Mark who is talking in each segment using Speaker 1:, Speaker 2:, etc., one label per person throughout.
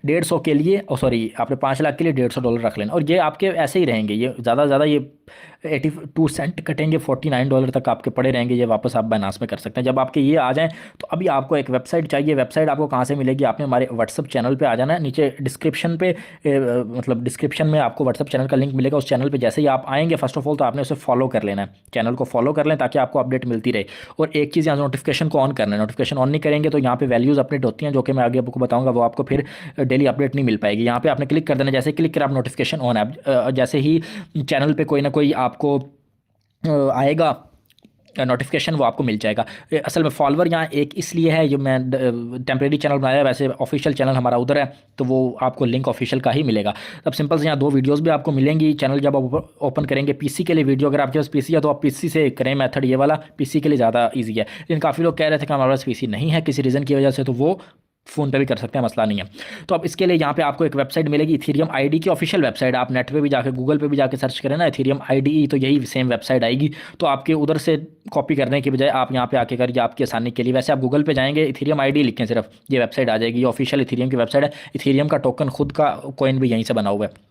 Speaker 1: 150 के लिए, सॉरी आपने 5 लाख के लिए $150 रख लेना, और ये आपके ऐसे ही रहेंगे, ये ज़्यादा से ज़्यादा ये 82 सेंट कटेंगे, $49 तक आपके पड़े रहेंगे, ये वापस आप बाइनांस में कर सकते हैं। जब आपके ये आ जाएं तो अभी आपको एक वेबसाइट चाहिए। वेबसाइट आपको कहाँ से मिलेगी? आपने हमारे व्हाट्सअप चैनल पे आ जाना है, नीचे डिस्क्रिप्शन पे मतलब डिस्क्रिप्शन में आपको व्हाट्सअप चैनल का लिंक मिलेगा। उस चैनल पे जैसे ही आप आएंगे, फर्स्ट ऑफ ऑल तो आपने उसे फॉलो कर लेना है, चैनल को फॉलो कर लें ताकि आपको अपडेट मिलती रहे। और एक चीज़ यहाँ नोटिफिकेशन को ऑन करना है, नोटिफिकेशन ऑन नहीं करेंगे तो यहाँ पे वैल्यूज़ अपडेट होती हैं, जो कि मैं आगे आपको बताऊंगा, वो आपको फिर डेली अपडेट नहीं मिल पाएगी। यहाँ पे आपने क्लिक कर देना, जैसे क्लिक करा आप नोटिफिकेशन ऑन है, जैसे ही चैनल पे कोई ना कोई आपको आएगा नोटिफिकेशन, वो आपको मिल जाएगा। असल में फॉलोअर यहाँ एक इसलिए है, जो मैं टेम्प्रेरी चैनल बनाया है, वैसे ऑफिशियल चैनल हमारा उधर है, तो वो आपको लिंक ऑफिशियल का ही मिलेगा। अब सिंपल से यहाँ 2 वीडियोस भी आपको मिलेंगी। चैनल जब आप ओपन करेंगे, पीसी के लिए वीडियो, अगर आपके पास पीसी है तो आप पीसी से करें मेथड ये वाला, पीसी के लिए ज़्यादा ईजी है। लेकिन काफ़ी लोग कह रहे थे कि हमारे पास पीसी नहीं है किसी रीज़न की वजह से, तो वो फ़ोन पे भी कर सकते हैं, मसला नहीं है। तो अब इसके लिए यहाँ पे आपको एक वेबसाइट मिलेगी, इथीरियम आईडी की ऑफिशियल वेबसाइट। आप नेट पे भी जाके, गूगल पे भी जाके सर्च करें ना इथीरियम आईडी, तो यही सेम वेबसाइट आएगी। तो आपके उधर से कॉपी करने की बजाय आप यहाँ पे आके करिए, आपकी आसानी के लिए। वैसे आप गूगल पे जाएंगे, इथीरियम आईडी लिखें सिर्फ, ये वेबसाइट आ जाएगी। ये ऑफिशियल इथीरियम की वेबसाइट है। इथीरियम का टोकन खुद का कॉइन भी यहीं से बना हुआ है,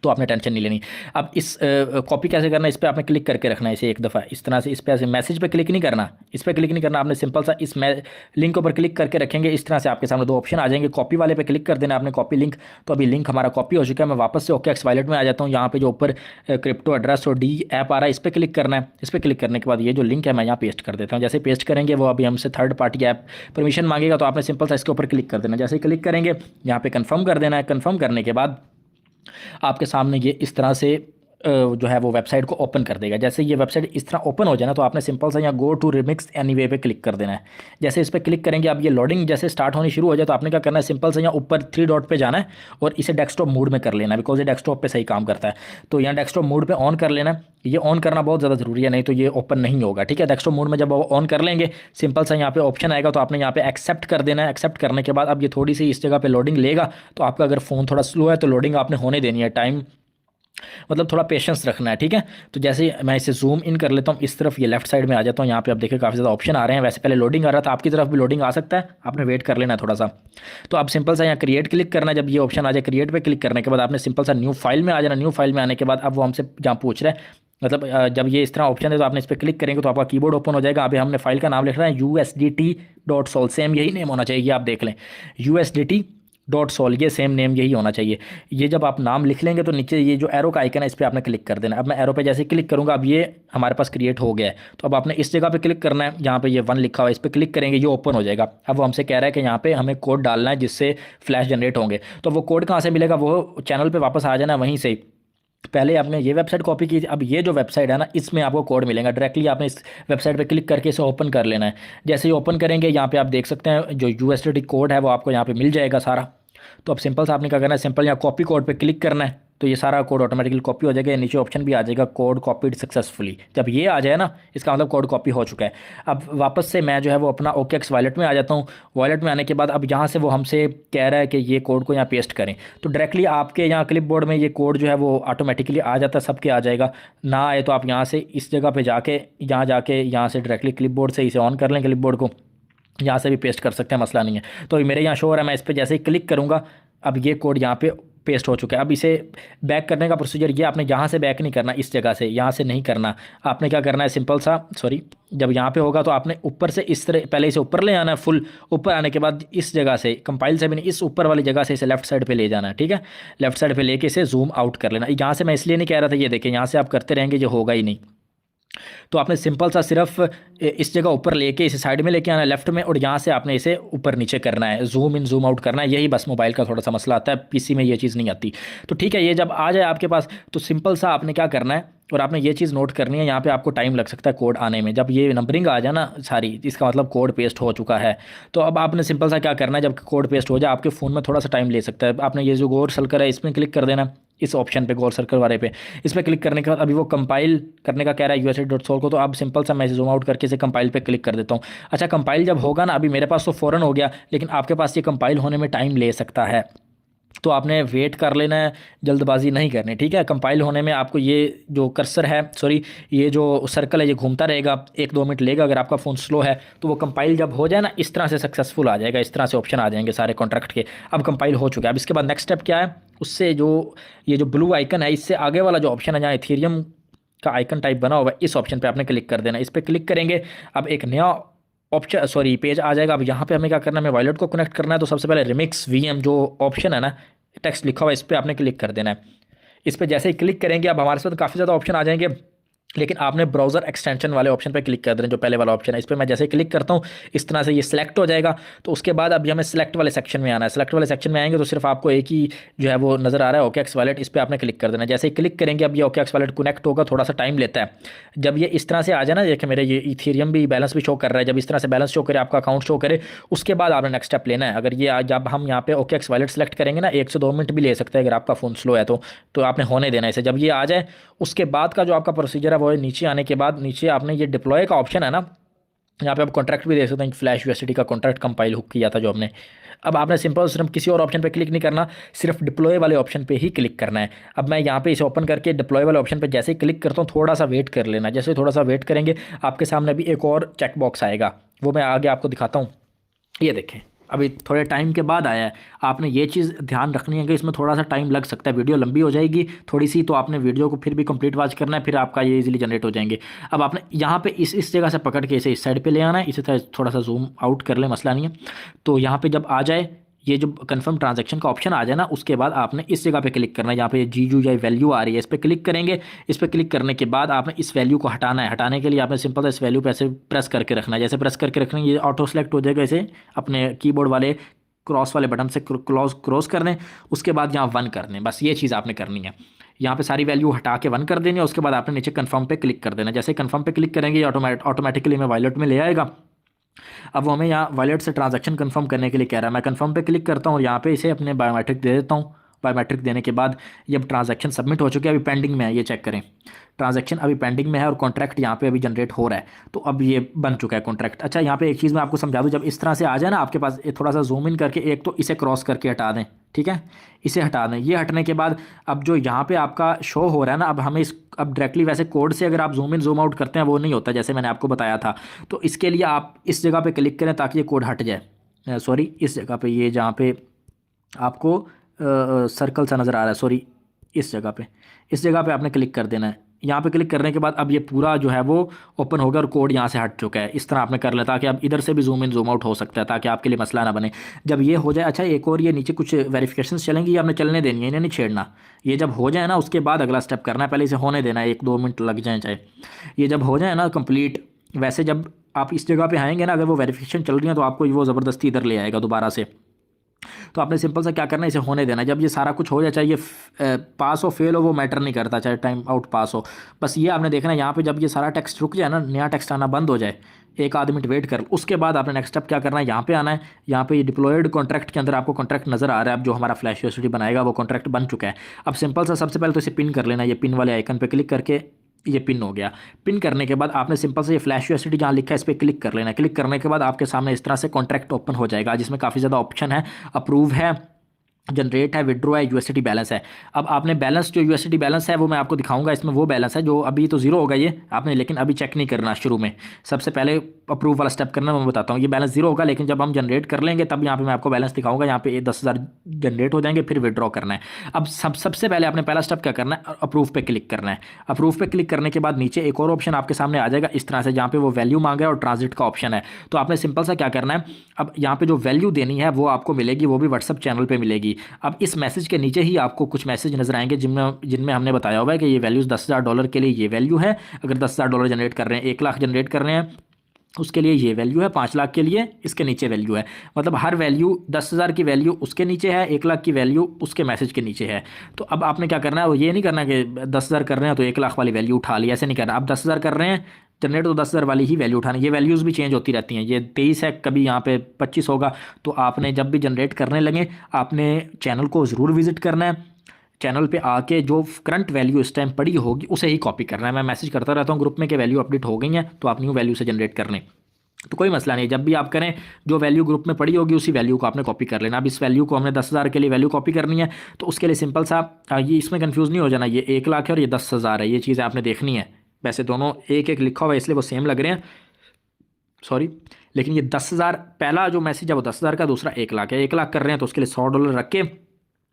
Speaker 1: तो आपने टेंशन नहीं लेनी। अब इस कॉपी कैसे करना है, इस पर आपने क्लिक करके रखना है इसे एक दफ़ा इस तरह से। इस पर ऐसे मैसेज पे क्लिक नहीं करना, इस पर क्लिक नहीं करना आपने, सिंपल सा इस लिंक के ऊपर क्लिक करके रखेंगे। इस तरह से आपके सामने 2 ऑप्शन आ जाएंगे, कॉपी वाले पे क्लिक कर देना आपने, कॉपी लिंक। तो अभी लिंक हमारा कॉपी हो चुका है। मैं वापस से OKX वॉलेट में आ जाता हूँ। यहाँ पे जो ऊपर क्रिप्टो एड्रेस और डी ऐप आ रहा है, इस पर क्लिक करना है। इस पर क्लिक करने के बाद ये जो लिंक है मैं यहाँ पेस्ट कर देता हूँ। जैसे पेस्ट करेंगे, वो अभी हमसे थर्ड पार्टी ऐप परमिशन मांगेगा, तो आपने सिंपल सा इसके ऊपर क्लिक कर देना। जैसे ही क्लिक करेंगे, यहाँ पे कन्फर्म कर देना है। कन्फर्म करने के बाद आपके सामने ये इस तरह से जो है वो वेबसाइट को ओपन कर देगा। जैसे ये वेबसाइट इस तरह ओपन हो जाए ना, तो आपने सिंपल सा यहाँ गो टू रिमिक्स एनीवे पे क्लिक कर देना है। जैसे इस पर क्लिक करेंगे, अब ये लोडिंग जैसे स्टार्ट होनी शुरू हो जाए, तो आपने क्या करना है, सिंपल से यहाँ ऊपर 3 डॉट पे जाना है और इसे डेस्कटॉप मोड में कर लेना है, बिकॉज ये डेस्कटॉप पे सही काम करता है। तो यहाँ डेस्कटॉप मोड पे ऑन कर लेना है। ये ऑन करना बहुत ज़्यादा ज़रूरी है, नहीं तो ये ओपन नहीं होगा, ठीक है। डेस्कटॉप मोड में जब ऑन कर लेंगे, सिंपल सा यहाँ पे ऑप्शन आएगा, तो आपने यहाँ पे एक्सेप्ट कर देना है। एक्सेप्ट करने के बाद अब ये थोड़ी सी इस जगह पे लोडिंग लेगा। तो आपका अगर फ़ोन थोड़ा स्लो है तो लोडिंग आपने होने देनी है, टाइम मतलब थोड़ा पेशेंस रखना है, ठीक है। तो जैसे मैं इसे जूम इन कर लेता हूँ इस तरफ, ये लेफ्ट साइड में आ जाता हूँ। यहाँ पे आप देखिए काफ़ी ज़्यादा ऑप्शन आ रहे हैं। वैसे पहले लोडिंग आ रहा था, आपकी तरफ भी लोडिंग आ सकता है, आपने वेट कर लेना है थोड़ा सा। तो आप सिंपल सा यहाँ क्रिएट क्लिक करना है। जब ये ऑप्शन आ जाए, क्रिएट पे क्लिक करने के बाद आपने सिंपल सा न्यू फाइल में आ जाना। न्यू फाइल में आने के बाद अब वो हमसे जहाँ पूछ रहा है, मतलब जब ये इस तरह ऑप्शन है तो आपने इस पर क्लिक करेंगे तो आपका कीबोर्ड ओपन हो जाएगा। अभी हमने फाइल का नाम लिख रहा है USDT.sol, सेम यही नेम होना चाहिए, आप देख लें USDT.sol, ये सेम नेम यही होना चाहिए। ये जब आप नाम लिख लेंगे तो नीचे ये जो एरो का आइकन है, इस पर आपने क्लिक कर देना। अब मैं एरो पे जैसे क्लिक करूंगा, अब ये हमारे पास क्रिएट हो गया है। तो अब आपने इस जगह पे क्लिक करना है, जहाँ पे ये 1 लिखा हुआ है, इस पर क्लिक करेंगे, ये ओपन हो जाएगा। अब वो हमसे कह रहा है कि यहाँ पे हमें कोड डालना है जिससे फ्लैश जनरेट होंगे। तो वो कोड कहाँ से मिलेगा, वो चैनल पर वापस आ जाना वहीं से। पहले आपने ये वेबसाइट कॉपी की थी, अब ये जो वेबसाइट है ना, इसमें आपको कोड मिलेगा। डायरेक्टली आपने इस वेबसाइट पे क्लिक करके इसे ओपन कर लेना है। जैसे ही ओपन करेंगे, यहाँ पे आप देख सकते हैं जो USDT कोड है वो आपको यहाँ पे मिल जाएगा सारा। तो अब सिंपल सा आपने क्या करना है, सिंपल यहाँ कॉपी कोड पे क्लिक करना है, तो ये सारा कोड ऑटोमेटिकली कॉपी हो जाएगा। नीचे ऑप्शन भी आ जाएगा कोड कॉपीड सक्सेसफुली। जब ये आ जाए ना, इसका मतलब कोड कॉपी हो चुका है। अब वापस से मैं जो है वो अपना OKX वॉलेट में आ जाता हूँ। वॉलेट में आने के बाद अब यहाँ से वो हमसे कह रहा है कि ये कोड को यहाँ पेस्ट करें। तो डायरेक्टली आपके यहाँ क्लिप बोर्ड में ये कोड जो है वो ऑटोमेटिकली आ जाता है, सबके आ जाएगा। ना आए तो आप यहाँ से इस जगह पर जाके यहाँ से डायरेक्टली क्लिप बोर्ड से इसे ऑन कर लें, क्लिप बोर्ड को यहाँ से भी पेस्ट कर सकते हैं, मसला नहीं है। तो मेरे यहाँ शो हो रहा है, मैं इस पर जैसे ही क्लिक करूँगा, अब ये कोड यहाँ पे पेस्ट हो चुका है। अब इसे बैक करने का प्रोसीजर ये, आपने यहाँ से बैक नहीं करना, इस जगह से यहाँ से नहीं करना। आपने क्या करना है, सिंपल सा, सॉरी, जब यहाँ पे होगा तो आपने ऊपर से इस तरह पहले इसे ऊपर ले आना है। फुल ऊपर आने के बाद इस जगह से, कंपाइल से भी नहीं, इस ऊपर वाली जगह से इसे लेफ्ट साइड पे ले जाना है, ठीक है। लेफ्ट साइड पे लेके इसे जूम आउट कर लेना। यहाँ से मैं इसलिए नहीं कह रहा था, ये देखें यहाँ से आप करते रहेंगे, ये होगा ही नहीं। तो आपने सिंपल सा सिर्फ इस जगह ऊपर लेके इसे साइड में लेके आना है लेफ्ट में, और यहाँ से आपने इसे ऊपर नीचे करना है, जूम इन जूम आउट करना है। यही बस मोबाइल का थोड़ा सा मसला आता है, पीसी में ये चीज़ नहीं आती। तो ठीक है, ये जब आ जाए आपके पास, तो सिंपल सा आपने क्या करना है, और आपने ये चीज़ नोट करनी है, यहाँ पे आपको टाइम लग सकता है कोड आने में। जब ये नंबरिंग आ जाए ना सारी, इसका मतलब कोड पेस्ट हो चुका है। तो अब आपने सिंपल सा क्या करना है, जब कोड पेस्ट हो जाए, आपके फ़ोन में थोड़ा सा टाइम ले सकता है। आपने ये जो गोल सर्कल है इसमें क्लिक कर देना, इस ऑप्शन पे गोल सर्कल वाले पे, इस पर क्लिक करने के बाद अभी वो कंपाइल करने का कह रहा है USDT.sol को। तो अब सिंपल सा मैं जूम आउट करके इसे कंपाइल पे क्लिक कर देता हूँ। अच्छा, कंपाइल जब होगा ना, अभी मेरे पास तो फ़ौरन हो गया, लेकिन आपके पास ये कंपाइल होने में टाइम ले सकता है। तो आपने वेट कर लेना है, जल्दबाजी नहीं करनी, ठीक है। कंपाइल होने में आपको ये जो कर्सर है, सॉरी, ये जो सर्कल है ये घूमता रहेगा, 1-2 मिनट लेगा। अगर आपका फ़ोन स्लो है तो वो कंपाइल जब हो जाए ना, इस तरह से सक्सेसफुल आ जाएगा, इस तरह से ऑप्शन आ जाएंगे सारे कॉन्ट्रैक्ट के। अब कंपाइल हो चुका है। अब इसके बाद नेक्स्ट स्टेप क्या है, उससे जो ये जो ब्लू आइकन है, इससे आगे वाला जो ऑप्शन है जहाँ इथेरियम का आइकन टाइप बना हुआ है, इस ऑप्शन पे आपने क्लिक कर देना। इस पर क्लिक करेंगे, अब एक नया ऑप्शन, सॉरी, पेज आ जाएगा। अब यहाँ पे हमें क्या करना है, हमें वॉलेट को कनेक्ट करना है। तो सबसे पहले रिमिक्स वीएम जो ऑप्शन है ना, टेक्स्ट लिखा हुआ है, इस पर आपने क्लिक कर देना है। इस पर जैसे ही क्लिक करेंगे, अब हमारे साथ काफ़ी ज़्यादा ऑप्शन आ जाएंगे, लेकिन आपने ब्राउज़र एक्सटेंशन वाले ऑप्शन पे क्लिक कर देना, जो पहले वाला ऑप्शन है। इस पर मैं जैसे ही क्लिक करता हूँ, इस तरह से ये सिलेक्ट हो जाएगा। तो उसके बाद अभी हमें सिलेक्ट वाले सेक्शन में आना है। सिलेक्ट वाले सेक्शन में आएंगे तो सिर्फ आपको एक ही जो है वो नज़र आ रहा है, OKX वॉलेट। इस पर आपने क्लिक कर देना। जैसे ही क्लिक करेंगे, अब ये OKX वॉलेट कनेक्ट होगा, थोड़ा सा टाइम लेता है। जब ये इस तरह से आ जाए ना, देखिए मेरे ये इथेरियम भी बैलेंस भी शो कर रहा है, जब इस तरह से बैलेंस शो करे, आपका अकाउंट शो करे, उसके बाद आपने नेक्स्ट स्टेप लेना है। अगर ये जब हम यहाँ पे OKX वॉलेट सेलेक्ट करेंगे ना, 1 से 2 मिनट भी ले सकते हैं अगर आपका फ़ोन स्लो है तो आपने होने देना है इसे। जब ये आ जाए, उसके बाद का जो आपका प्रोसीजर है वो है, नीचे आने के बाद नीचे आपने ये डिप्लॉय का ऑप्शन है ना, यहाँ पे आप कॉन्ट्रैक्ट भी देख सकते हैं, फ्लैश यूएसडी का कॉन्ट्रैक्ट कंपाइल हुक किया था जो हमने। अब आपने सिंपल सिर्फ किसी और ऑप्शन पे क्लिक नहीं करना, सिर्फ डिप्लॉय वाले ऑप्शन पे ही क्लिक करना है। अब मैं यहाँ पे इसे ओपन करके डिप्लॉय वाले ऑप्शन पे जैसे ही क्लिक करता हूँ, थोड़ा सा वेट कर लेना। जैसे थोड़ा सा वेट करेंगे, आपके सामने भी एक और चेक बॉक्स आएगा, वो मैं आगे आपको दिखाता हूँ। ये देखें, अभी थोड़े टाइम के बाद आया है। आपने ये चीज़ ध्यान रखनी है कि इसमें थोड़ा सा टाइम लग सकता है, वीडियो लंबी हो जाएगी थोड़ी सी, तो आपने वीडियो को फिर भी कंप्लीट वॉच करना है, फिर आपका ये इजीली जनरेट हो जाएंगे। अब आपने यहाँ पे इस जगह से पकड़ के इसे इस साइड पे ले आना है, इसे थोड़ा सा जूम आउट कर ले, मसला नहीं है। तो यहाँ पे जब आ जाए, ये जो कंफर्म ट्रांजैक्शन का ऑप्शन आ जाए ना, उसके बाद आपने इस जगह पे क्लिक करना है, यहाँ पे जीजू या वैल्यू आ रही है, इस पर क्लिक करेंगे। इस पर क्लिक करने के बाद आपने इस वैल्यू को हटाना है। हटाने के लिए आपने सिंपल सा इस वैल्यू पे ऐसे प्रेस करके रखना है। जैसे प्रेस करके रखना है, ये ऑटो सेलेक्ट हो जाएगा, इसे अपने कीबोर्ड वाले क्रॉस वाले बटन से क्रॉस कर दें। उसके बाद यहाँ 1 कर दें, बस ये चीज़ आपने करनी है। यहाँ पे सारी वैल्यू हटा के 1 कर देनी है। उसके बाद आपने नीचे कन्फर्म पे क्लिक कर देना। जैसे कन्फर्म पे क्लिक करेंगे, ये ऑटोमेटिकली हमें वॉलेट में ले आएगा। अब वो हमें यहाँ वॉलेट से ट्रांजैक्शन कंफर्म करने के लिए कह रहा है। मैं कंफर्म पे क्लिक करता हूँ और यहाँ पे इसे अपने बायोमेट्रिक दे देता हूँ। बायोमेट्रिक देने के बाद ये अब ट्रांजैक्शन सबमिट हो चुकी है, अभी पेंडिंग में है, ये चेक करें। ट्रांजैक्शन अभी पेंडिंग में है और कॉन्ट्रैक्ट यहाँ पे अभी जनरेट हो रहा है। तो अब ये बन चुका है कॉन्ट्रैक्ट। अच्छा, यहाँ पे एक चीज़ मैं आपको समझा दूँ, जब इस तरह से आ जाए ना आपके पास, ये थोड़ा सा जूम इन करके, एक तो इसे क्रॉस करके हटा दें, ठीक है, इसे हटा दें। ये हटने के बाद अब जो यहाँ पे आपका शो हो रहा है ना, अब हमें अब डायरेक्टली वैसे कोड से अगर आप जूम इन जूम आउट करते हैं वो नहीं होता, जैसे मैंने आपको बताया था। तो इसके लिए आप इस जगह पे क्लिक करें ताकि ये कोड हट जाए। सॉरी, इस जगह पे, ये जहाँ पे आपको सर्कल सा नज़र आ रहा है, सॉरी, इस जगह पे आपने क्लिक कर देना है। यहाँ पे क्लिक करने के बाद अब ये पूरा जो है वो ओपन होगा और कोड यहाँ से हट चुका है। इस तरह आपने कर लिया ताकि आप इधर से भी जूम इन जूम आउट हो सकता है, ताकि आपके लिए मसला ना बने। जब ये हो जाए, अच्छा एक और, ये नीचे कुछ वेरिफिकेशन चलेंगी, ये आपने चलने देनी है, इन्हें नहीं छेड़ना। ये जब हो जाए ना, उसके बाद अगला स्टेप करना है, पहले इसे होने देना है, 1-2 मिनट लग जाए चाहे। ये जब हो जाए ना कंप्लीट, वैसे जब आप इस जगह पर आएंगे ना, अगर वो वेरिफिकेशन चल रही है तो आपको वो ज़बरदस्ती इधर ले आएगा दोबारा से। तो आपने सिंपल सा क्या करना है, इसे होने देना है। जब ये सारा कुछ हो जाए, चाहे ये पास हो फेल हो वो मैटर नहीं करता, चाहे टाइम आउट पास हो, बस ये आपने देखना है। यहाँ पे जब ये सारा टेक्स्ट रुक जाए ना, नया टेक्स्ट आना बंद हो जाए, 1-आध मिनट वेट कर, उसके बाद आपने नेक्स्ट स्टेप क्या करना है, यहाँ पे आना है। यहाँ पे ये डिप्लॉयड कॉन्ट्रैक्ट के अंदर आपको कॉन्ट्रैक्ट नजर आ रहा है। अब जो हमारा फ्लैश यूएसडी बनाएगा वो कॉन्ट्रैक्ट बन चुका है। अब सिंपल सा सबसे पहले तो इसे पिन कर लेना है। ये पिन वाले आइकन पे क्लिक करके ये पिन हो गया। पिन करने के बाद आपने सिंपल से ये फ्लैश यूएसडी जहाँ लिखा है इस पर क्लिक कर लेना है। क्लिक करने के बाद आपके सामने इस तरह से कॉन्ट्रैक्ट ओपन हो जाएगा, जिसमें काफ़ी ज़्यादा ऑप्शन है, अप्रूव है, जनरेट है, विड्रॉ है, यूएसडी बैलेंस है। अब आपने बैलेंस, जो यूएसडी बैलेंस है वो मैं आपको दिखाऊंगा। इसमें वो बैलेंस है जो अभी तो जीरो होगा ये आपने, लेकिन अभी चेक नहीं करना शुरू में, सबसे पहले अप्रूव वाला स्टेप करना मैं बताता हूँ। ये बैलेंस जीरो होगा, लेकिन जब हम जनरेट कर लेंगे तब यहाँ पे मैं आपको बैलेंस दिखाऊंगा। यहाँ पे 10,000 जनरेट हो जाएंगे, फिर विड्रॉ करना है। अब सबसे पहले आपने पहला स्टेप क्या करना है, अप्रूव पे क्लिक करना है। अप्रूव पे क्लिक करने के बाद नीचे एक और ऑप्शन आपके सामने आ जाएगा इस तरह से, जहाँ पे वो वैल्यू मांगा है और ट्रांजिट का ऑप्शन है। तो आपने सिंपल सा क्या करना है, अब यहाँ पे जो वैल्यू देनी है वो आपको मिलेगी, वो भी व्हाट्सअप चैनल पर मिलेगी। अब इस मैसेज के नीचे ही आपको कुछ मैसेज नजर आएंगे जिनमें हमने बताया हुआ है कि ये वैल्यूज़ $10,000 के लिए ये वैल्यू है। अगर $10,000 जनरेट कर रहे हैं, 1 लाख जनरेट कर रहे हैं, उसके लिए ये वैल्यू है, 5 लाख के लिए इसके नीचे वैल्यू है। मतलब हर वैल्यू 10,000 की वैल्यू उसके नीचे है, 1 लाख की वैल्यू उसके मैसेज के नीचे है। तो अब आपने क्या करना है, वो ये नहीं करना कि 10,000 कर रहे हैं तो 1 लाख वाली वैल्यू उठा ली, ऐसे नहीं करना। आप 10,000 कर रहे हैं जनरेट, तो 10,000 वाली ही वैल्यू उठानी। ये वैल्यूज़ भी चेंज होती रहती हैं, ये 23 है, कभी यहाँ पे 25 होगा। तो आपने जब भी जनरेट करने लगे, आपने चैनल को ज़रूर विजिट करना है। चैनल पे आके जो करंट वैल्यू इस टाइम पड़ी होगी उसे ही कॉपी करना है। मैं मैसेज करता रहता हूँ ग्रुप में कि वैल्यू अपडेट हो गई है, तो आप न्यू वैल्यू से जनरेट करने। तो कोई मसला नहीं, जब भी आप करें जो वैल्यू ग्रुप में पड़ी होगी उसी वैल्यू को आपने कॉपी कर लेना। अब इस वैल्यू को हमने 10,000 के लिए वैल्यू कॉपी करनी है, तो उसके लिए सिंपल सा ये इसमें कंफ्यूज नहीं हो जाना, ये 1 लाख है और ये 10,000 है, ये चीज़ें आपने देखनी है। वैसे दोनों एक एक लिखा हुआ है इसलिए वो सेम लग रहे हैं, सॉरी। लेकिन ये 10,000 पहला जो मैसेज है वो 10,000 का, दूसरा 1 लाख है। 1 लाख कर रहे हैं तो उसके लिए $100 रख के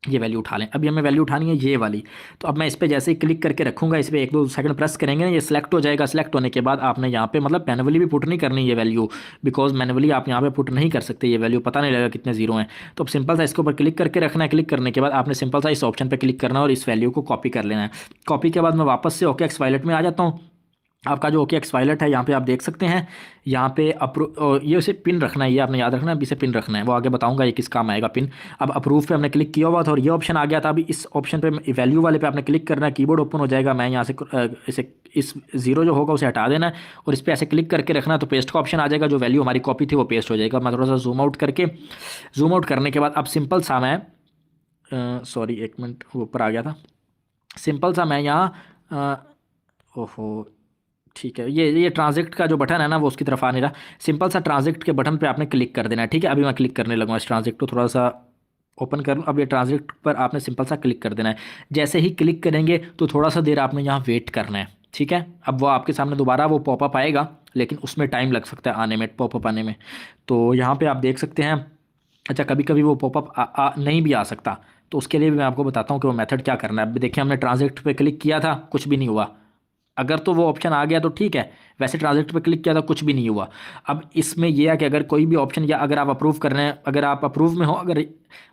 Speaker 1: ये वैल्यू उठा लें। अभी हमें वैल्यू उठानी है ये वाली। तो अब मैं इस पर जैसे ही क्लिक करके रखूंगा, इस पर 1-2 सेकंड प्रेस करेंगे ना, ये सिलेक्ट हो जाएगा। सिलेक्ट होने के बाद आपने यहाँ पे मतलब मैनुअली भी पुट नहीं करनी ये वैल्यू, बिकॉज मैनुअली आप यहाँ पे पुट नहीं कर सकते, ये वैल्यू पता नहीं लगेगा कितने जीरो हैं। तो अब सिंपल सा इसके ऊपर क्लिक करके रखना है। क्लिक करने के बाद आपने सिंपल सा इस ऑप्शन पर क्लिक करना है और इस वैल्यू को कॉपी कर लेना है। कॉपी के बाद मैं वापस से OKX वायलेट में आ जाता हूँ। आपका जो OKX वायलेट है यहाँ पे आप देख सकते हैं, यहाँ पे ये उसे पिन रखना है, ये आपने याद रखना है, अभी इसे पिन रखना है, वो आगे बताऊंगा ये किस काम आएगा पिन। अब अप्रूव पे हमने क्लिक किया हुआ था और ये ऑप्शन आ गया था। अभी इस ऑप्शन पे वैल्यू वाले पे आपने क्लिक करना है, कीबोर्ड ओपन हो जाएगा। मैं यहाँ से इसे इस जीरो जो होगा उसे हटा देना है और इस पर ऐसे क्लिक करके रखना है, तो पेस्ट का ऑप्शन आ जाएगा। जो वैल्यू हमारी कॉपी थी वो पेस्ट हो जाएगा। मैं थोड़ा सा जूम आउट करने के बाद अब सिंपल सा मैं सॉरी 1 मिनट, वो ऊपर आ गया था। सिंपल सा मैं यहाँ ओहो ठीक है, ये ट्रांजेक्ट का जो बटन है ना वो उसकी तरफ आ नहीं रहा। सिंपल सा ट्रांजेक्ट के बटन पे आपने क्लिक कर देना है, ठीक है। अभी मैं क्लिक करने लगा इस ट्रांजेक्ट को, थोड़ा सा ओपन कर लूँ। अब ये ट्रांजेक्ट पर आपने सिंपल सा क्लिक कर देना है। जैसे ही क्लिक करेंगे तो थोड़ा सा देर आपने यहाँ वेट करना है, ठीक है। अब वो आपके सामने दोबारा वो पॉपअप आएगा, लेकिन उसमें टाइम लग सकता है आने में, पॉपअप आने में। तो यहाँ पर आप देख सकते हैं। अच्छा, कभी कभी वो पॉपअप नहीं भी आ सकता, तो उसके लिए भी मैं आपको बताता हूँ कि वो मेथड क्या करना है। अब देखिए हमने ट्रांजेक्ट पे क्लिक किया था, कुछ भी नहीं हुआ। अगर तो वो ऑप्शन आ गया तो ठीक है, वैसे ट्रांजेक्ट पे क्लिक किया था कुछ भी नहीं हुआ। अब इसमें यह है कि अगर कोई भी ऑप्शन, या अगर आप अप्रूव कर रहे हैं, अगर आप अप्रूव में हो, अगर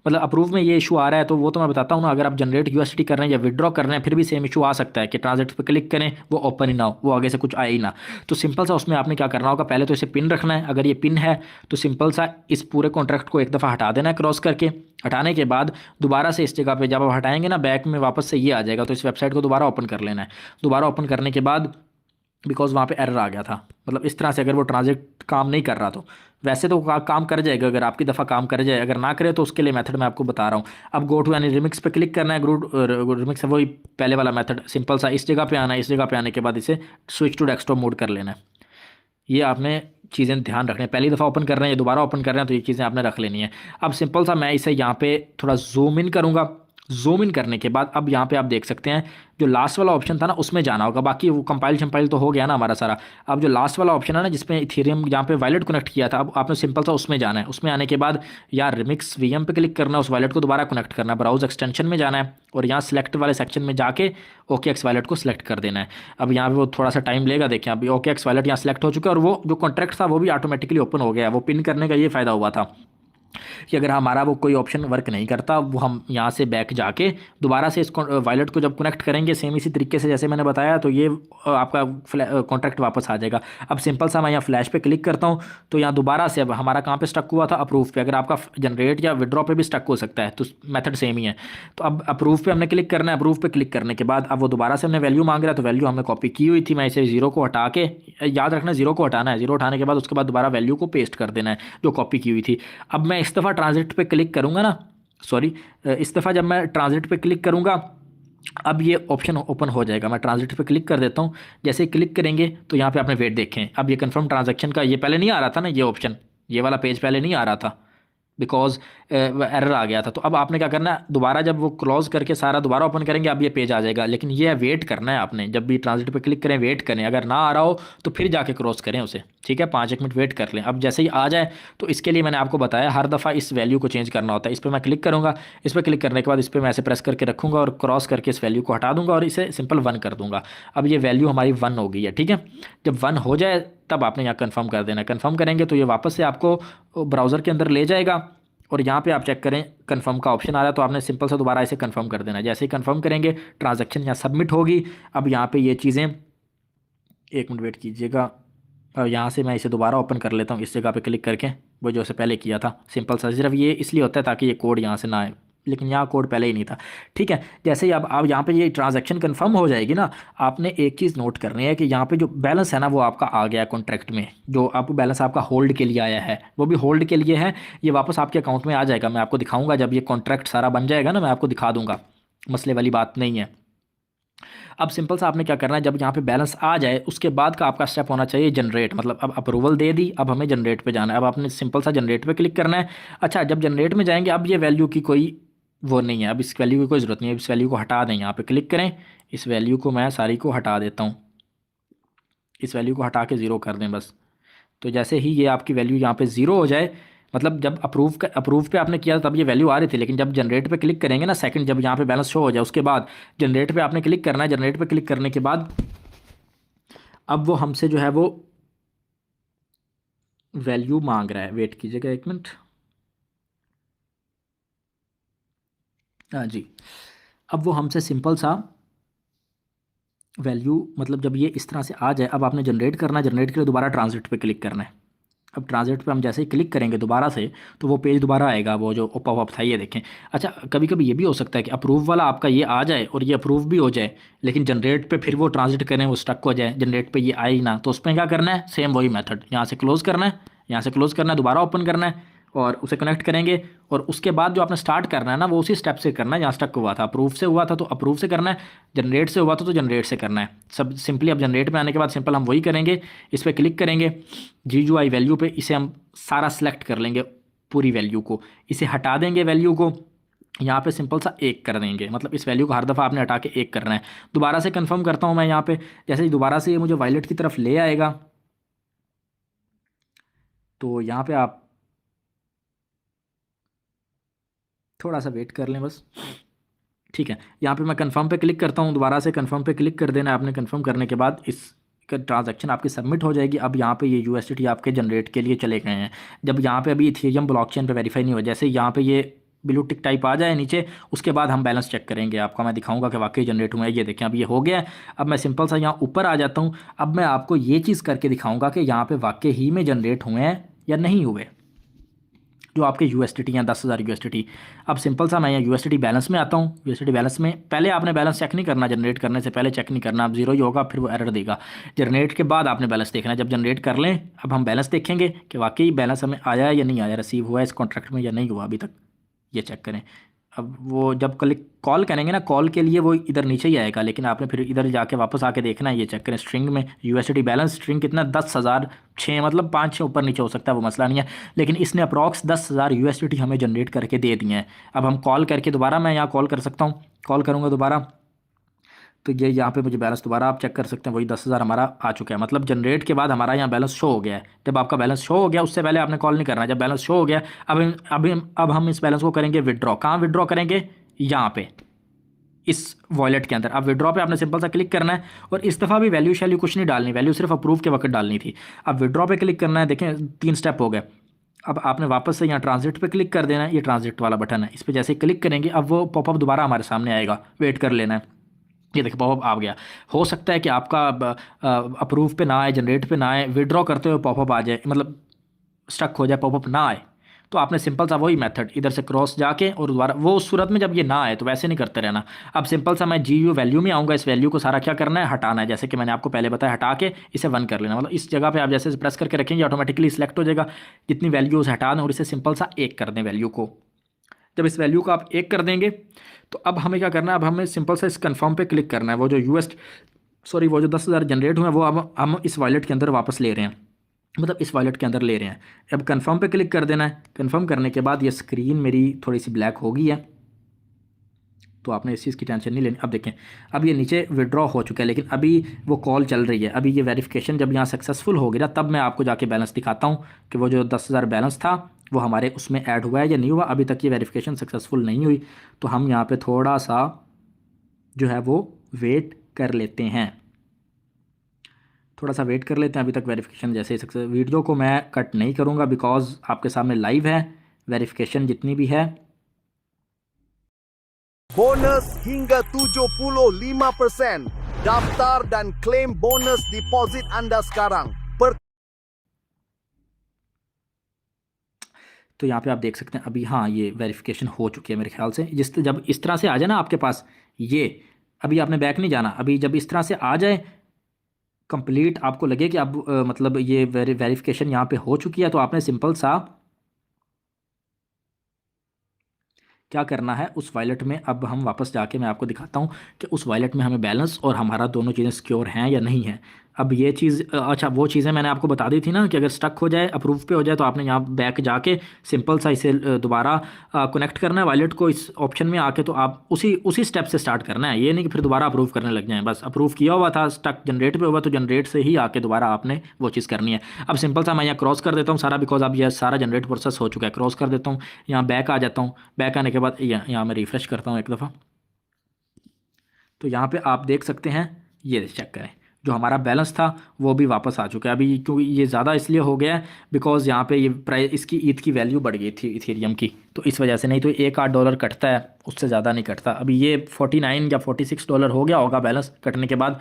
Speaker 1: मतलब अप्रूव में ये इशू आ रहा है तो वो तो मैं बताता हूँ ना। अगर आप जनरेट USDT कर रहे हैं या विड्रॉ कर रहे हैं फिर भी सेम इशू आ सकता है कि ट्रांजेक्ट पे क्लिक करें वो ओपन ही ना हो, वो आगे से कुछ आए ही ना। तो सिंपल सा उसमें आपने क्या करना होगा, पहले तो इसे पिन रखना है। अगर ये पिन है तो सिंपल सा इस पूरे कॉन्ट्रैक्ट को एक दफ़ा हटा देना है क्रॉस करके। हटाने के बाद दोबारा से इस जगह पे जब आप हटाएंगे ना, बैक में वापस से ये आ जाएगा, तो इस वेबसाइट को दोबारा ओपन कर लेना है। दोबारा ओपन करने के बाद, बिकॉज वहाँ पे एरर आ गया था, मतलब इस तरह से अगर वो ट्रांजेक्ट काम नहीं कर रहा तो वैसे तो काम कर जाएगा अगर आपकी दफ़ा काम कर जाए, अगर ना करे तो उसके लिए मेथड मैं आपको बता रहा हूँ। अब गो टू यानी रिमिक्स पे क्लिक करना है। रिमिक्स है वही पहले वाला मेथड, सिंपल सा इस जगह पे आना है। इस जगह पे आने के बाद इसे स्विच टू डेस्कटॉप मोड कर लेना है। ये आपने चीज़ें ध्यान रखनी है, पहली दफ़ा ओपन कर रहे हैं या दोबारा ओपन कर रहे हैं तो ये चीज़ें आपने रख लेनी है। अब सिंपल सा मैं इसे यहाँ पे थोड़ा जूम इन करूँगा। जूम इन करने के बाद अब यहाँ पे आप देख सकते हैं जो लास्ट वाला ऑप्शन था ना उसमें जाना होगा। बाकी वो कंपाइल शंपाइल तो हो गया ना हमारा सारा। अब जो लास्ट वाला ऑप्शन है ना जिसमें इथेरियम यहाँ पे वॉलेट कनेक्ट किया था, अब आपने सिंपल सा उसमें जाना है। उसमें आने के बाद यार रिमिक्स VM पे क्लिक करना है, उस वॉलेट को दोबारा कनेक्ट करना है, ब्राउज एक्सटेंशन में जाना है और यहाँ सेलेक्ट वाले सेक्शन में जाके OKX वॉलेट को सिलेक्ट कर देना है। अब यहाँ पे वो थोड़ा सा टाइम लेगा। देखिए अभी OKX वॉलेट यहाँ सेलेक्ट हो चुका है और वो जो कॉन्ट्रैक्ट था वो भी ऑटोमेटिकली ओपन हो गया। वो पिन करने का ये फ़ायदा हुआ था कि अगर हमारा वो कोई ऑप्शन वर्क नहीं करता, वो हम यहाँ से बैक जाके दोबारा से इस वॉलेट को जब कनेक्ट करेंगे सेम इसी तरीके से जैसे मैंने बताया, तो ये आपका कॉन्ट्रैक्ट वापस आ जाएगा। अब सिंपल सा मैं यहाँ फ्लैश पे क्लिक करता हूँ तो यहाँ दोबारा से अब हमारा कहाँ पे स्टक हुआ था, अप्रूव पे। अगर आपका जनरेट या विड्रॉ पे भी स्टक हो सकता है तो मेथड सेम ही है। तो अब अप्रूव पे हमने क्लिक करना है। अप्रूव पे क्लिक करने के बाद अब वो दोबारा से हमने वैल्यू मांग रहा है, तो वैल्यू हमने कॉपी की हुई थी। मैं इसे जीरो को हटा के, याद रखना जीरो को हटाना है, जीरो हटाने के बाद उसके बाद दोबारा वैल्यू को पेस्ट कर देना है जो कॉपी की हुई थी। अब मैं इस दफ़ा ट्रांजिट पे क्लिक करूंगा ना, सॉरी इस दफ़ा जब मैं ट्रांजिट पे क्लिक करूंगा अब ये ऑप्शन ओपन हो जाएगा। मैं ट्रांजिट पे क्लिक कर देता हूँ। जैसे ही क्लिक करेंगे तो यहाँ पे आपने वेट देखें, अब ये कंफर्म ट्रांजैक्शन का ये पहले नहीं आ रहा था ना, ये ऑप्शन, ये वाला पेज पहले नहीं आ रहा था बिकॉज एरर आ गया था। तो अब आपने क्या करना है, दोबारा जब वो क्लोज करके सारा दोबारा ओपन करेंगे अब ये पेज आ जाएगा। लेकिन ये वेट करना है आपने, जब भी ट्रांजिट पे क्लिक करें वेट करें, अगर ना आ रहा हो तो फिर जाके क्रॉस करें उसे, ठीक है। 5-1 मिनट वेट कर लें। अब जैसे ही आ जाए तो इसके लिए मैंने आपको बताया हर दफ़ा इस वैल्यू को चेंज करना होता है। इस पर मैं क्लिक करूँगा, इस पर क्लिक करने के बाद इस पर मैं ऐसे प्रेस करके रखूँगा और क्रॉस करके इस वैल्यू को हटा दूँगा और इसे सिंपल 1 कर दूँगा। अब ये वैल्यू हमारी 1 हो गई है, ठीक है। जब 1 हो जाए तब आपने यहाँ कन्फर्म कर देना। कन्फर्म करेंगे तो ये वापस से आपको ब्राउज़र के अंदर ले जाएगा और यहाँ पे आप चेक करें कंफर्म का ऑप्शन आ रहा है, तो आपने सिंपल सा दोबारा इसे कंफर्म कर देना है। जैसे ही कंफर्म करेंगे ट्रांजैक्शन यहाँ सबमिट होगी। अब यहाँ पे ये चीज़ें 1 मिनट वेट कीजिएगा। और यहाँ से मैं इसे दोबारा ओपन कर लेता हूँ इस जगह पे क्लिक करके, वो जो से पहले किया था। सिंपल सा सिर्फ ये इसलिए होता है ताकि ये कोड यहाँ से ना आए, लेकिन यहाँ कोड पहले ही नहीं था, ठीक है। जैसे ही अब आप यहाँ पे ये ट्रांजैक्शन कंफर्म हो जाएगी ना, आपने एक चीज़ नोट करनी है कि यहाँ पे जो बैलेंस है ना वो आपका आ गया है कॉन्ट्रैक्ट में। जो आप बैलेंस आपका होल्ड के लिए आया है वो भी होल्ड के लिए है, ये वापस आपके अकाउंट में आ जाएगा। मैं आपको दिखाऊंगा जब ये कॉन्ट्रैक्ट सारा बन जाएगा ना, मैं आपको दिखा दूंगा, मसले वाली बात नहीं है। अब सिंपल सा आपने क्या करना है, जब यहाँ पे बैलेंस आ जाए उसके बाद का आपका स्टेप होना चाहिए जनरेट, मतलब अब अप्रूवल दे दी, अब हमें जनरेट पे जाना है। अब आपने सिंपल सा जनरेट पे क्लिक करना है। अच्छा, जब जनरेट में जाएंगे अब ये वैल्यू की कोई वो नहीं है, अब इस वैल्यू की कोई ज़रूरत नहीं है, इस वैल्यू को हटा दें, यहाँ पे क्लिक करें, इस वैल्यू को मैं सारी को हटा देता हूँ, इस वैल्यू को हटा के ज़ीरो कर दें बस। तो जैसे ही ये आपकी वैल्यू यहाँ पे ज़ीरो हो जाए, मतलब जब अप्रूव पे आपने किया तब ये वैल्यू आ रही थी, लेकिन जब जनरेट पे क्लिक करेंगे ना सेकंड, जब यहाँ पे बैलेंस शो हो जाए उसके बाद जनरेट पे आपने क्लिक करना है। जनरेट पे क्लिक करने के बाद अब वो हमसे जो है वो वैल्यू मांग रहा है, वेट कीजिएगा एक मिनट। हाँ जी, अब वो हमसे सिंपल सा वैल्यू, मतलब जब ये इस तरह से आ जाए अब आपने जनरेट करना है। जनरेट के लिए दोबारा ट्रांजिट पे क्लिक करना है। अब ट्रांजिट पे हम जैसे ही क्लिक करेंगे दोबारा से, तो वो पेज दोबारा आएगा, वो जो पॉपअप था ये देखें। अच्छा, कभी कभी ये भी हो सकता है कि अप्रूव वाला आपका ये आ जाए और ये अप्रूव भी हो जाए, लेकिन जनरेट पे फिर वो ट्रांजिट करें वो स्टक हो जाए, जनरेट पे ये आए ही ना, तो उसमें क्या करना है, सेम वही मेथड, यहाँ से क्लोज़ करना है, यहाँ से क्लोज़ करना है, दोबारा ओपन करना है और उसे कनेक्ट करेंगे। और उसके बाद जो आपने स्टार्ट करना है ना वो उसी स्टेप से करना है जहाँ स्टक हुआ था। अप्रूव से हुआ था तो अप्रूव से करना है, जनरेट से हुआ था तो जनरेट से करना है। सब सिंपली अब जनरेट में आने के बाद सिंपल हम वही करेंगे, इस पर क्लिक करेंगे, जी यू आई वैल्यू पे इसे हम सारा सेलेक्ट कर लेंगे, पूरी वैल्यू को, इसे हटा देंगे वैल्यू को, यहाँ पे सिंपल सा एक कर देंगे, मतलब इस वैल्यू को हर दफ़ा आपने हटा के एक करना है। दोबारा से कंफर्म करता हूँ मैं यहाँ पे, जैसे ही दोबारा से ये मुझे वायलेट की तरफ ले आएगा, तो यहाँ पे आप थोड़ा सा वेट कर लें बस। ठीक है, यहाँ पे मैं कंफर्म पे क्लिक करता हूँ, दोबारा से कंफर्म पे क्लिक कर देना है आपने। कंफर्म करने के बाद इस ट्रांजैक्शन आपकी सबमिट हो जाएगी। अब यहाँ पे ये यूएसडीटी आपके जनरेट के लिए चले गए हैं। जब यहाँ पे अभी इथेरियम ब्लॉकचेन पे वेरीफाई नहीं हुआ, जैसे यहाँ पे ये ब्लू टिक टाइप आ जाए नीचे, उसके बाद हम बैलेंस चेक करेंगे, आपका मैं दिखाऊंगा कि वाकई जनरेट हुआ है। ये देखें अब ये हो गया है। अब मैं सिंपल सा यहाँ ऊपर आ जाता हूँ। अब मैं आपको ये चीज़ करके दिखाऊंगा कि यहाँ पे वाकई ही में जनरेट हुए हैं या नहीं हुए, जो आपके यूएसडीटी हैं 10,000 यूएसडीटी। अब सिंपल सा मैं यहाँ यूएसडीटी बैलेंस में आता हूँ। यूएसडीटी बैलेंस में पहले आपने बैलेंस चेक नहीं करना, जनरेट करने से पहले चेक नहीं करना, अब जीरो ही होगा फिर वो एरर देगा। जनरेट के बाद आपने बैलेंस देखना है। जब जनरेट कर लें अब हम बैलेंस देखेंगे कि वाकई बैलेंस हमें आया है या नहीं आया, रिसीव हुआ है इस कॉन्ट्रैक्ट में या नहीं हुआ अभी तक, ये चेक करें। अब वो जब क्लिक कॉल करेंगे ना, कॉल के लिए वो इधर नीचे ही आएगा, लेकिन आपने फिर इधर जाके वापस आके देखना है। ये चेक करें स्ट्रिंग में यूएसडी बैलेंस, स्ट्रिंग कितना 10,006, मतलब 5-6 ऊपर नीचे हो सकता है, वो मसला नहीं है, लेकिन इसने अप्रॉक्स 10,000 यूएसडी हमें जनरेट करके दे दिए हैं। अब हम कॉल करके दोबारा, मैं यहाँ कॉल कर सकता हूँ, कॉल करूँगा दोबारा, तो ये यहाँ पे मुझे बैलेंस दोबारा आप चेक कर सकते हैं, वही 10,000 हमारा आ चुका है। मतलब जनरेट के बाद हमारा यहाँ बैलेंस शो हो गया है। जब आपका बैलेंस शो हो गया उससे पहले आपने कॉल नहीं करना है। जब बैलेंस शो हो गया अब हम इस बैलेंस को करेंगे विड्रॉ। कहाँ विड्रॉ करेंगे, यहाँ पे इस वॉलेट के अंदर। अब विड्रॉ पे आपने सिंपल सा क्लिक करना है और इस दफ़ा भी वैल्यू शैल्यू कुछ नहीं डालनी, वैल्यू सिर्फ अप्रूव के वक्त डालनी थी। अब विड्रॉ पे क्लिक करना है, देखें 3 स्टेप हो गए। अब आपने वापस से यहाँ ट्रांजिट पे क्लिक कर देना है, ये ट्रांजिट वाला बटन है, इस पर जैसे क्लिक करेंगे अब वो पॉपअप दोबारा हमारे सामने आएगा, वेट कर लेना है। ये देखिए पॉपअप आ गया। हो सकता है कि आपका अप्रूव पे ना आए, जनरेट पे ना आए, विड्रॉ करते हुए पॉपअप आ जाए, मतलब स्टक हो जाए, पॉपअप ना आए, तो आपने सिंपल सा वही मेथड इधर से क्रॉस जाके और दोबारा वो उस सूरत में जब ये ना आए तो वैसे नहीं करते रहना। अब सिंपल सा मैं जी यू वैल्यू में आऊँगा, इस वैल्यू को सारा क्या करना है, हटाना है, जैसे कि मैंने आपको पहले बताया, हटा के इसे वन कर लेना। मतलब इस जगह पे आप जैसे प्रेस करके रखेंगे ऑटोमेटिकली सिलेक्ट हो जाएगा, जितनी वैल्यूज हटा दें और इसे सिंपल सा एक कर दें वैल्यू को। जब इस वैल्यू को आप एक कर देंगे तो अब हमें क्या करना है, अब हमें सिंपल सा इस कन्फर्म पे क्लिक करना है। वो जो वो जो 10,000 जनरेट हुए हैं वो अब हम इस वॉलेट के अंदर वापस ले रहे हैं, मतलब इस वॉलेट के अंदर ले रहे हैं। अब कन्फर्म पे क्लिक कर देना है। कन्फर्म करने के बाद ये स्क्रीन मेरी थोड़ी सी ब्लैक हो गई है, तो आपने इस चीज़ की टेंशन नहीं लेनी। अब देखें अब ये नीचे विड्रॉ हो चुका है, लेकिन अभी वो कॉल चल रही है। अभी ये वेरिफिकेशन जब यहाँ सक्सेसफुल हो गया तब मैं आपको जाके बैलेंस दिखाता हूँ कि वो जो 10,000 बैलेंस था वो हमारे उसमें ऐड हुआ है या नहीं हुआ। अभी तक ये वेरिफिकेशन सक्सेसफुल नहीं हुई, तो हम यहाँ पे थोड़ा सा जो है वो वेट कर लेते हैं, थोड़ा सा वेट कर लेते हैं। अभी तक वेरिफिकेशन जैसे ही सक्सेस, वीडियो को मैं कट नहीं करूँगा बिकॉज आपके सामने लाइव है वेरिफिकेशन जितनी भी है।
Speaker 2: Bonus hingga 75%. Daftar dan klaim bonus deposit Anda sekarang.
Speaker 1: तो यहाँ पे आप देख सकते हैं अभी, हाँ ये वेरिफिकेशन हो चुकी है मेरे ख्याल से। जब इस तरह से आ जाए ना आपके पास ये, अभी आपने बैक नहीं जाना, अभी जब इस तरह से आ जाए कंप्लीट, आपको लगे कि अब मतलब ये वेरिफिकेशन यहाँ पे हो चुकी है, तो आपने सिंपल सा क्या करना है उस वॉलेट में, अब हम वापस जाके मैं आपको दिखाता हूँ कि उस वॉलेट में हमें बैलेंस और हमारा दोनों चीज़ें सिक्योर हैं या नहीं है। अब ये चीज़ अच्छा, वो चीज़ें मैंने आपको बता दी थी ना कि अगर स्टक हो जाए, अप्रूव पे हो जाए, तो आपने यहाँ बैक जाके सिंपल सा इसे दोबारा कनेक्ट करना है वॉलेट को इस ऑप्शन में आके। तो आप उसी उसी स्टेप से स्टार्ट करना है, ये नहीं कि फिर दोबारा अप्रूव करने लग जाएं। बस अप्रूव किया हुआ था, स्टक जनरेट पे हुआ, तो जनरेट से ही आके दोबारा आपने वो चीज़ करनी है। अब सिंपल सा मैं यहाँ क्रॉस कर देता हूँ सारा, बिकॉज अब यह सारा जनरेट प्रोसेस हो चुका है। क्रॉस कर देता हूँ, यहाँ बैक आ जाता हूँ। बैक आने के बाद यहाँ मैं रिफ्रेश करता हूँ एक दफ़ा, तो यहाँ पे आप देख सकते हैं, ये चेक करें, जो हमारा बैलेंस था वो भी वापस आ चुका है। अभी क्योंकि ये ज़्यादा इसलिए हो गया है बिकॉज यहाँ पे ये प्राइस, इसकी ईथ की वैल्यू बढ़ गई थी इथेरियम की, तो इस वजह से। नहीं तो $1-8 कटता है, उससे ज़्यादा नहीं कटता। अभी ये 49 या $46 हो गया होगा बैलेंस कटने के बाद।